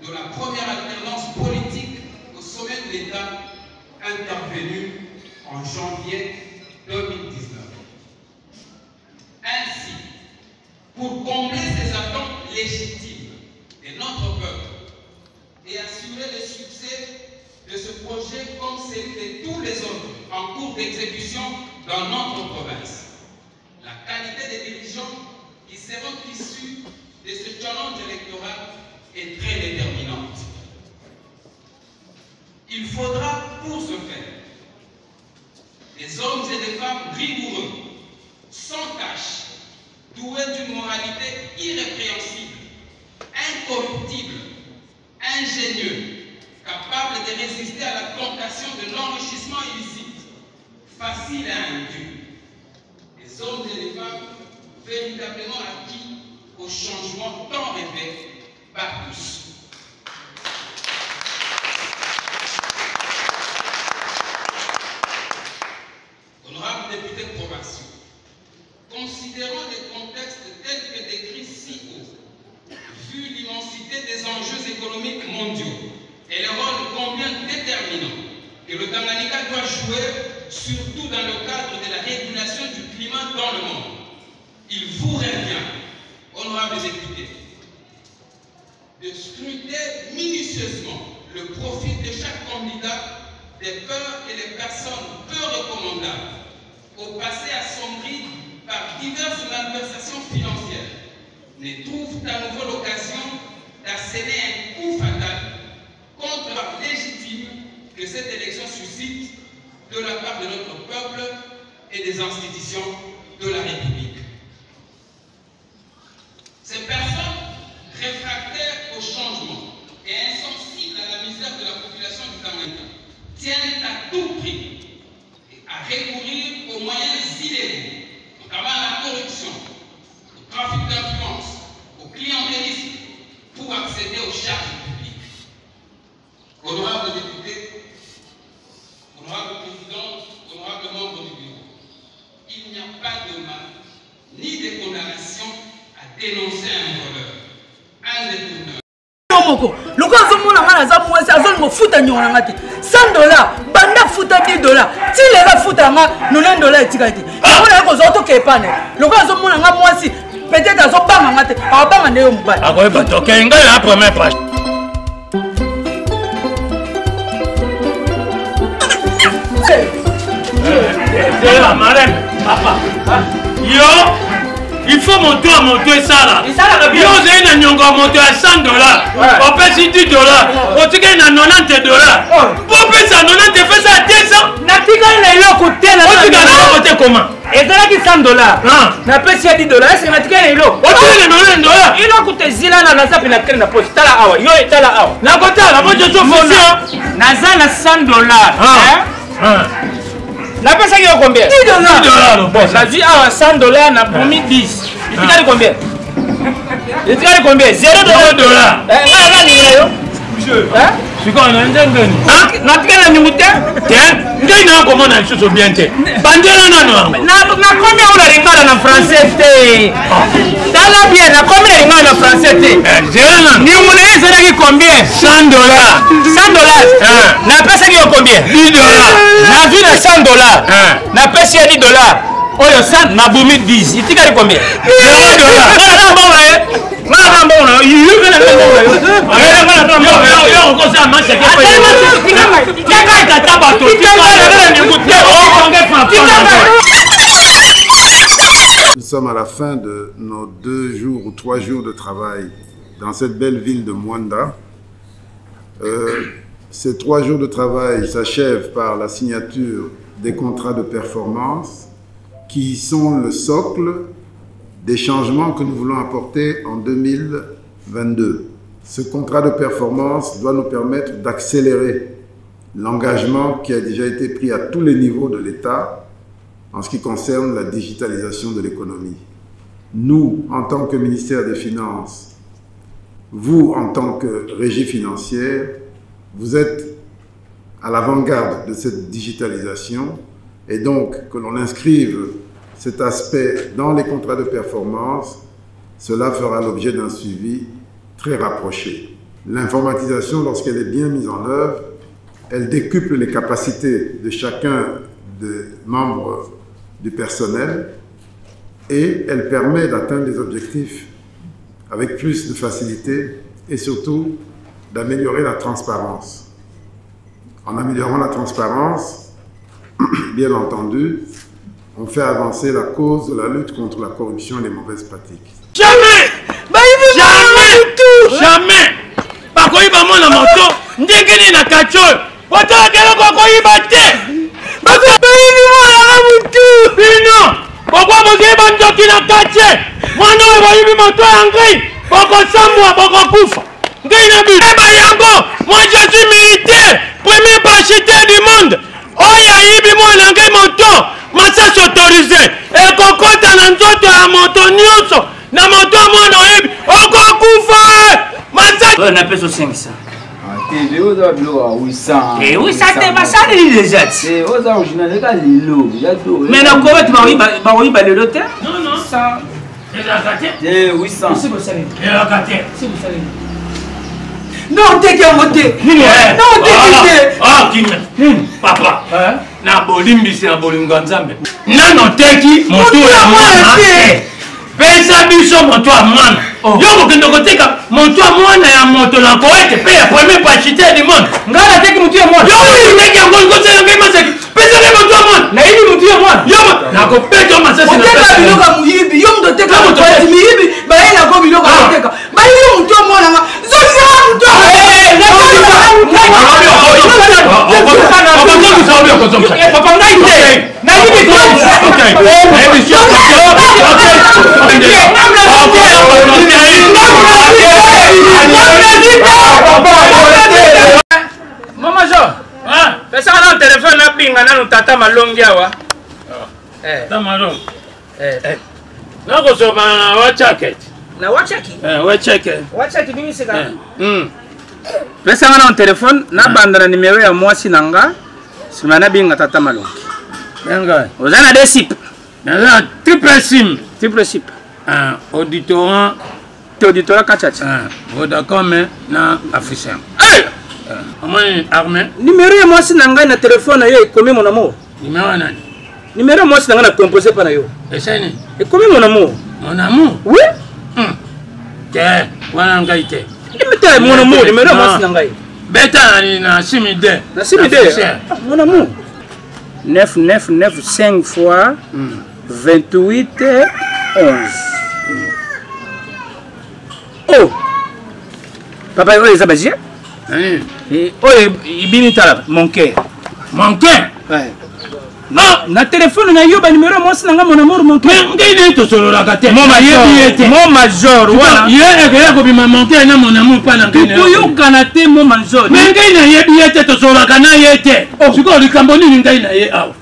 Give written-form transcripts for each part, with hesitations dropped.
de la première alternance politique au sommet de l'État intervenue en janvier 2019. Ainsi, pour combler ces attentes légitimes de notre peuple et assurer le succès de ce projet comme celui de tous les autres en cours d'exécution dans notre province, la qualité des dirigeants qui seront issus de ce challenge électoral est très déterminante. Il faudra pour ce faire des hommes et des femmes rigoureux, sans tache, doués d'une moralité irrépréhensible, incorruptible, ingénieux, capables de résister à la tentation de l'enrichissement illicite, facile à induire. Des hommes et des femmes véritablement acquis au changement tant rêvé par tous. Honorables députés provinciaux, considérant les contextes tels que décrits ci haut, vu l'immensité des enjeux économiques mondiaux et le rôle combien déterminant que le Tanganyika doit jouer, surtout dans le cadre de la régulation du climat dans le monde, il vous revient, honorables députés, de scruter minutieusement le profil de chaque candidat des peurs et des personnes peu recommandables, au passé assombries par diverses malversations financières, ne trouvent à nouveau l'occasion d'asséner un coup fatal contre la légitime que cette élection suscite de la part de notre peuple et des institutions de la République. Ces personnes réfractaires au changement et insensibles à la misère de la population du Tanganyika tiennent à tout prix à recourir aux moyens illégaux, notamment à la corruption, au trafic d'influence, au clientélisme, pour accéder aux charges publiques. Honorables députés, honorables présidents, honorables membres du bureau, il n'y a pas de mal ni de condamnation à dénoncer un voleur, un détourneur. Le cas où on a un point, c'est un foot à $100, banda foot à $10. Si les gars foot à $90 et tigati. On a un autre qui est pas né. Le cas où on a un mois si peut-être à son bang à un bang à néo. Ah, oui, bah, ok, il y a la première page. C'est la marraine, papa. Yo! Il faut monter à monter ça là. Yo, j'ai une monter à $100. On paie $10. On tient à $90. Pour payer ça, 90, fait ça à 200. Natika na ilo côté là. On tient à côté comment? Et ça là qui $100. Na paie $10. Est-ce que natika na ilo? On tient à $90. Il a coûté zila na nasa pina kena poste. Tala awa. Yo tala awa. Na côté là, moi je suis officier. Naza na $100. La personne qui a combien? $10. Bon, ça dit à $100, n'a promis 10. Il dit combien? Il dit combien? $0. Je suis comme un indien. Na tika na nyumuté? Ngai na comment na chose bien te. Bandela na no. Na combien on a ringana na français te? Tala bien, na combien ringana na français te? Zéro. Ni mune zera ki combien? $100. $100. Na pesa ki combien? $10. Na vu na $100. Na pesa $10. Oyo 100 na bumi 10. Itika ni combien? $0. Na bon là. Na bon là. You gonna Nous sommes à la fin de nos 2 jours ou 3 jours de travail dans cette belle ville de Mwanda. Ces 3 jours de travail s'achèvent par la signature des contrats de performance qui sont le socle des changements que nous voulons apporter en 2022. Ce contrat de performance doit nous permettre d'accélérer l'engagement qui a déjà été pris à tous les niveaux de l'État en ce qui concerne la digitalisation de l'économie. Nous, en tant que ministère des Finances, vous, en tant que régie financière, vous êtes à l'avant-garde de cette digitalisation et donc que l'on inscrive cet aspect dans les contrats de performance, cela fera l'objet d'un suivi très rapproché. L'informatisation, lorsqu'elle est bien mise en œuvre, elle décuple les capacités de chacun des membres du personnel et elle permet d'atteindre des objectifs avec plus de facilité et surtout d'améliorer la transparence. En améliorant la transparence, bien entendu, on fait avancer la cause de la lutte contre la corruption et les mauvaises pratiques. Jamais! Jamais! Pas quoi il va mon moto, ndekeni na kacho. Wata kelo ko ko ibate. Bako bayi mo la mutu. Bino. Bako mo ke banjo kina kache. Mwana wa yibi moto angai. Bako samwa bako kufa. Ngai na bi. Eba yango, moi je suis militaire, premier parachutiste du monde. Oya yibi mo na ngai moto. Masa s'autoriser. Et kokota na nzoto ya moto nyonso. Na moto mwana yibi. Oko kufa. Masa. On appelle ça 500. TV oza bilo 800. Et oui, ça te va ça les déjà. C'est oza original les gars lilo, ya do. Mais na quoi tu vas oui ba le loter? Non non. Ça. Et la gâté. C'est 800. C'est vous savez. Et la gâté. C'est vous savez. Non, t'es qu'à monter. Non, t'es ah, qui papa. Na bolimbi c'est na bolingo nzambe. Nano teki moto ya mwana. Pesa biso moto ya mwana. Yoko kendo koteka moto ya mwana ya moto na koete pe ya premier parachutiste du monde. Ngala teki moto ya mwana. Yoko teki ya ngongo tena ngema seki. Pesa ke moto ya mwana. Na hili moto ya mwana. Yoko na ko peto masasi na pesa. Biloka muyibi, yo ndo teka moto ya muyibi, ba yela ko biloka teka. Ba yo moto ya mwana. Zoza moto. Mama Jo, pesa na téléphone na pinga na tata malongi awa. Tamaro. Na ko so ba wa jacket. Na wachaki? Wachaki Nini sika? Pesa na téléphone na bandana numéro ya mwasi nanga. Simana binga tata malongi. Benga. Ozana de sip. Na triple sim. Auditorat. Auditorat kachachi. Vodacom na officiel. Comment armé? Numéro ya mwasi nanga na téléphone yo ekomi mon amour. Numéro nani? Numéro ya mwasi nanga na composé pa na yo. Eseni. Ekomi mon amour. Mon amour? Oui. Te, wana ngai te. Imita mon amour, numéro ya mwasi nanga. Beta na simide. Na simide. Mon amour. 9 fois 28 11. Oh. Papa yo les abaji? Oh, il tala mon cœur. Mon cœur? Ouais. Ah, na téléphone na yo ba numéro moi sinanga mon amour mon cœur. Ngai ne to solo la kate. Mon major voilà. Ye ko bi mon cœur na mon amour pa na ngai. Tu yo kanate mon major. Mais ngai na ye bi to solo la kana ye te. Siko likambo nini ngai na ye aw.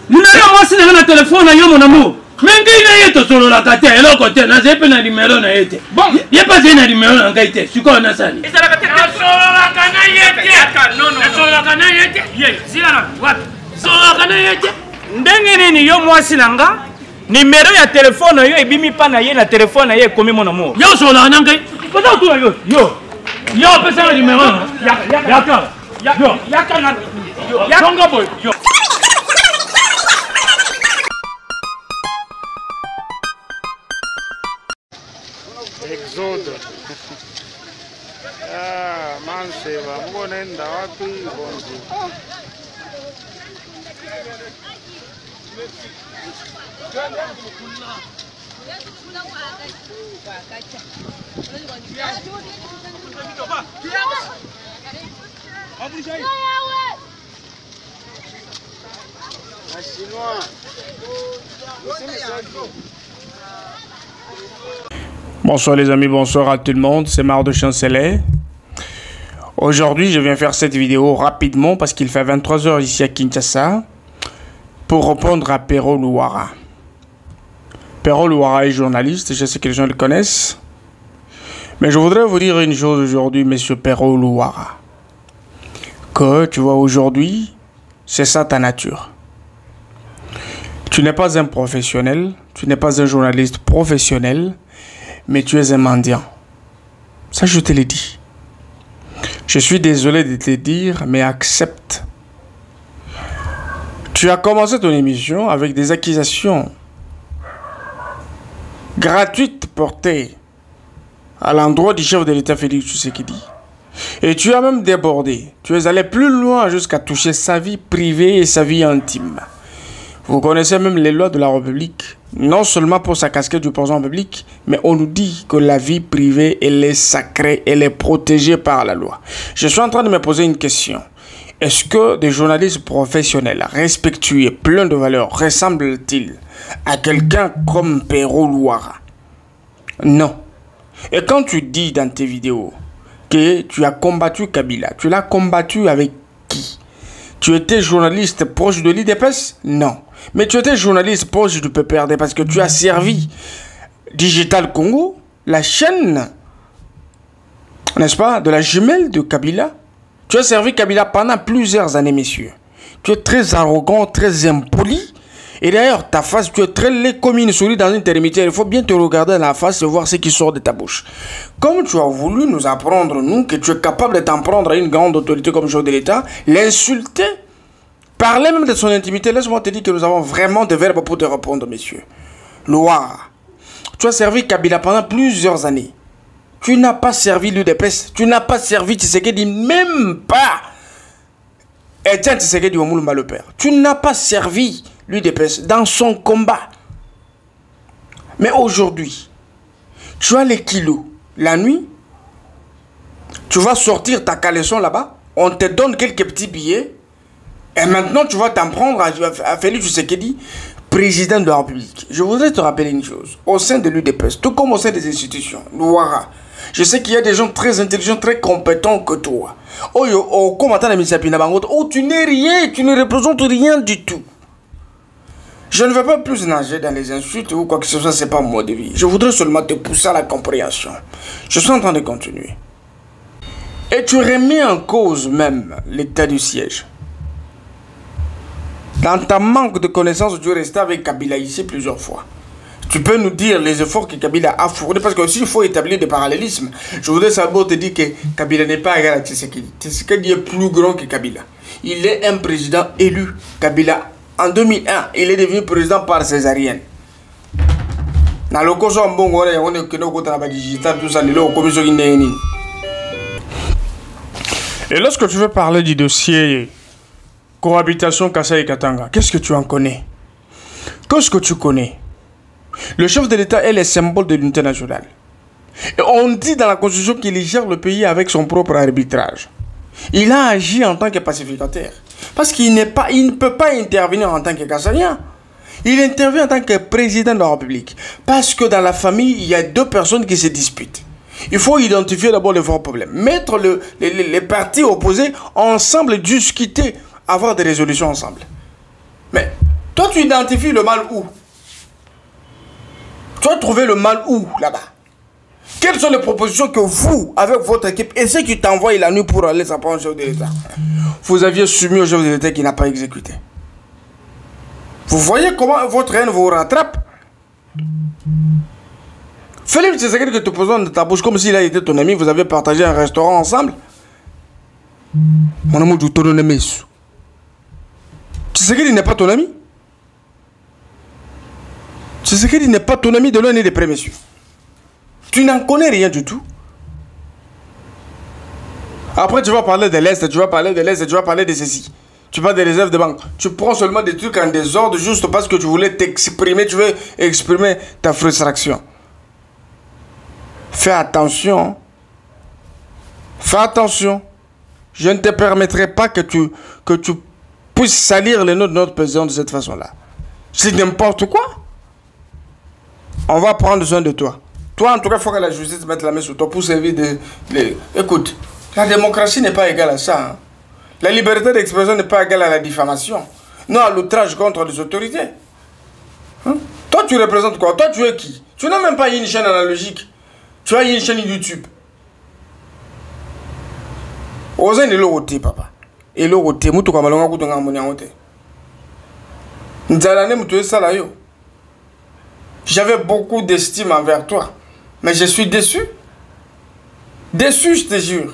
Numéro moi sinanga na téléphone na yo mon amour. Mais ngai na ye to solo la kate eloko te na zepe na numéro na ye te. Bon, ye pas na numéro na ngai te. Siko na sani. Ezala kate solo la kana ye te. Non. Solo la kana ye te. Ye, zila what? Solo la kana ye te. Ndenge nini yo mwasi nanga numéro ya téléphone yo ebimi pa na ye na téléphone na ye komi mon amour. Yo sola na ngai. Pata tu yo pesa na numéro. Yaka na songa boy. Yo. Exode. Manseva, mbonenda wapi bonzi. Bonsoir les amis, bonsoir à tout le monde, c'est Mar de Chancelet. Aujourd'hui, je viens faire cette vidéo rapidement parce qu'il fait 23 h ici à Kinshasa pour répondre à Pero Luara. Pero Luara est journaliste, je sais que les gens le connaissent. Mais je voudrais vous dire une chose aujourd'hui, monsieur Pero Luara. Que, tu vois, aujourd'hui, c'est ça ta nature. Tu n'es pas un professionnel, tu n'es pas un journaliste professionnel, mais tu es un mendiant. Ça, je te l'ai dit. Je suis désolé de te dire, mais accepte. Tu as commencé ton émission avec des accusations gratuites portées à l'endroit du chef de l'État Félix Tshisekedi. Et tu as même débordé. Tu es allé plus loin jusqu'à toucher sa vie privée et sa vie intime. Vous connaissez même les lois de la République. Non seulement pour sa casquette du président public, mais on nous dit que la vie privée, elle est sacrée, elle est protégée par la loi. Je suis en train de me poser une question. Est-ce que des journalistes professionnels, respectueux, pleins de valeurs, ressemblent-ils à quelqu'un comme Perrault Louara? Non. Et quand tu dis dans tes vidéos que tu as combattu Kabila, tu l'as combattu avec qui? Tu étais journaliste proche de l'IDPS? Non. Mais tu étais journaliste proche du PPRD parce que tu as servi Digital Congo, la chaîne, n'est-ce pas, de la jumelle de Kabila. Tu as servi Kabila pendant plusieurs années, messieurs. Tu es très arrogant, très impoli. Et d'ailleurs, ta face, tu es très laid comme une souris dans une termitière. Il faut bien te regarder dans la face et voir ce qui sort de ta bouche. Comme tu as voulu nous apprendre, nous, que tu es capable de t'en prendre à une grande autorité comme chef de l'État, l'insulter, parler même de son intimité, laisse-moi te dire que nous avons vraiment des verbes pour te répondre, messieurs. Loire, tu as servi Kabila pendant plusieurs années. Tu n'as pas servi l'UDPS, tu n'as pas servi Tshisekedi, même pas Etienne Tshisekedi Omulumba le père. Tu n'as pas servi l'UDPS dans son combat. Mais aujourd'hui, tu as les kilos. La nuit, tu vas sortir ta caleçon là-bas, on te donne quelques petits billets, et maintenant tu vas t'en prendre à Félix Tshisekedi, président de la République. Je voudrais te rappeler une chose. Au sein de l'UDPS, tout comme au sein des institutions, Louara, je sais qu'il y a des gens très intelligents, très compétents que toi. Oh, comment t'as mis ça, oh, tu n'es rien, tu ne représentes rien du tout. Je ne veux pas plus nager dans les insultes ou quoi que ce soit, c'est pas mon mode de vie. Je voudrais seulement te pousser à la compréhension. Je suis en train de continuer. Et tu remets en cause même l'état du siège. Dans ta manque de connaissances, tu es resté avec Kabila ici plusieurs fois. Tu peux nous dire les efforts que Kabila a fournis, parce que aussi il faut établir des parallélismes. Je voudrais savoir te dire que Kabila n'est pas égal à Tshisekedi. Tshisekedi est plus grand que Kabila. Il est un président élu. Kabila, en 2001, il est devenu président par césarienne. Et lorsque tu veux parler du dossier cohabitation Kasai et Katanga, qu'est-ce que tu en connais? Qu'est-ce que tu connais? Le chef de l'État est le symbole de l'unité nationale. Et on dit dans la Constitution qu'il gère le pays avec son propre arbitrage. Il a agi en tant que pacificateur. Parce qu'il ne peut pas intervenir en tant que Kassaïen. Il intervient en tant que président de la République. Parce que dans la famille, il y a deux personnes qui se disputent. Il faut identifier d'abord les vrais problèmes. Mettre les partis opposés ensemble, discuter, avoir des résolutions ensemble. Mais toi, tu identifies le mal où? Tu as trouvé le mal où, là-bas? Quelles sont les propositions que vous, avec votre équipe, et ceux qui t'envoient la nuit pour aller s'apprendre au chef de l'État, vous aviez soumis au chef de l'État qui n'a pas exécuté? Vous voyez comment votre haine vous rattrape? Félix Tshisekedi que tu poses de ta bouche comme s'il a été ton ami, vous avez partagé un restaurant ensemble. Mon amour, tu t'en aimes. Tshisekedi n'est pas ton ami. Tshisekedi n'est pas ton ami de l'un et des premiers, messieurs. Tu n'en connais rien du tout. Après, tu vas parler de l'Est, tu vas parler de l'Est, tu vas parler de ceci. Tu parles des réserves de banque. Tu prends seulement des trucs en désordre juste parce que tu voulais t'exprimer, tu veux exprimer ta frustration. Fais attention. Fais attention. Je ne te permettrai pas que tu puisses salir les noms de notre président de cette façon-là. C'est n'importe quoi. On va prendre soin de toi. Toi, en tout cas, il faut que la justice mette la main sur toi pour servir de... Écoute, la démocratie n'est pas égale à ça. Hein. La liberté d'expression n'est pas égale à la diffamation. Non, à l'outrage contre les autorités. Hein? Toi, tu représentes quoi? Toi, tu es qui? Tu n'as même pas une chaîne analogique. Tu as une chaîne YouTube. Ozen est l'oroté, papa. Et l'oroté, moutou kamalonga koutonga moniamote. Nzalane moutou salayo. J'avais beaucoup d'estime envers toi. Mais je suis déçu. Déçu, je te jure.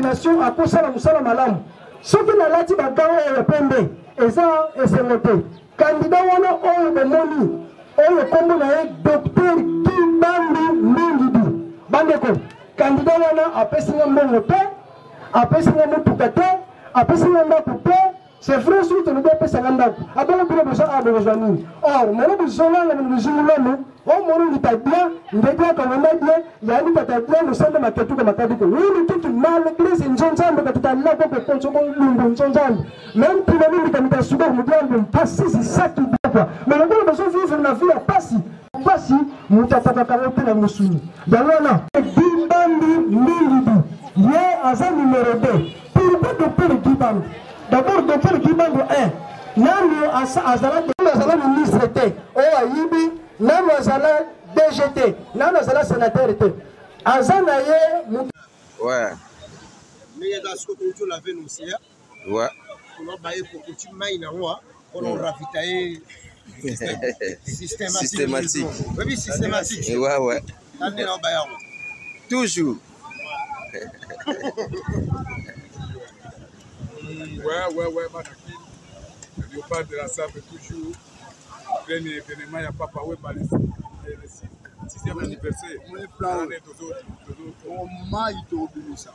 population a kosala musala malamu soki nalati bagao oyo pembe eza esengo te kandida wana oyo bomoni oyo kombo na ye docteur Kimbangu Mbingidu bandeko kandida wana apesinga mbongo te apesinga motuka te apesinga ndako te c'est vrai soki tolingi apesanga ndako abala bino besoin abekozwa nini or mona bozolanga na mozungulano omona ngita bien ndedi akamanda bien yani tata bien nosende maketuka makadiko wini tuki malgré c'est nzonzambe katuta lako ko ponso ko lumbu nzonzambe même pina mimi kamita suba mudiambe mpasi si saki dapa mais ngolo besoin vivre na vie à pasi pasi mutapaka kamote na musuni dalwana Kimbangu Mbingidu ye aza numéro 2 pourquoi docteur Kimbangu d'abord docteur Kimbangu 1 nano azala ministre te oyo ayibi nano azala DGT nano azala sénateur te aza na ye ouais mais il y a ce que tu l'avais annoncé ouais on a baillé pour que tu m'ailles na moi pour on ravitailler systématique oui systématique ouais toujours ouais Manaki le léopard de la sable toujours plein événement, il n'y a pas parlé par le 6e anniversaire. On m'a dit ça.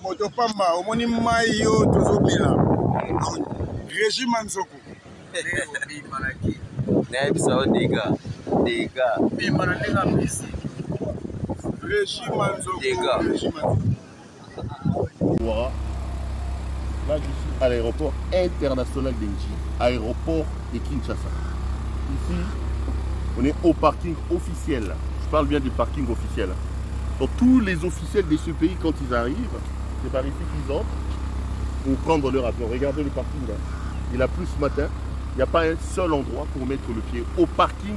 Motopamba, au moni mayo tozobela. Régime Manzoko. Manaki. Naibisa dégâts. Mais Manaka musique. Régime Manzoko. Là, je suis à l'aéroport international d'Enji, aéroport de Kinshasa. Ici, on est au parking officiel. Je parle bien du parking officiel. Donc, tous les officiels de ce pays, quand ils arrivent, c'est par ici qu'ils entrent pour prendre leur avion. Regardez le parking là. Il a plu ce matin. Il n'y a pas un seul endroit pour mettre le pied. Au parking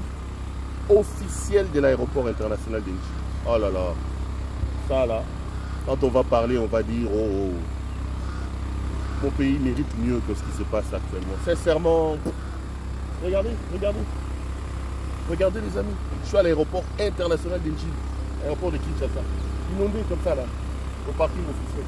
officiel de l'aéroport international d'Enji. Oh là là. Ça là, quand on va parler, on va dire oh. Mon pays mérite mieux que ce qui se passe actuellement. Sincèrement, regardez les amis. Je suis à l'aéroport international d'Enji, aéroport de Kinshasa, inondé comme ça là, au parking officiel.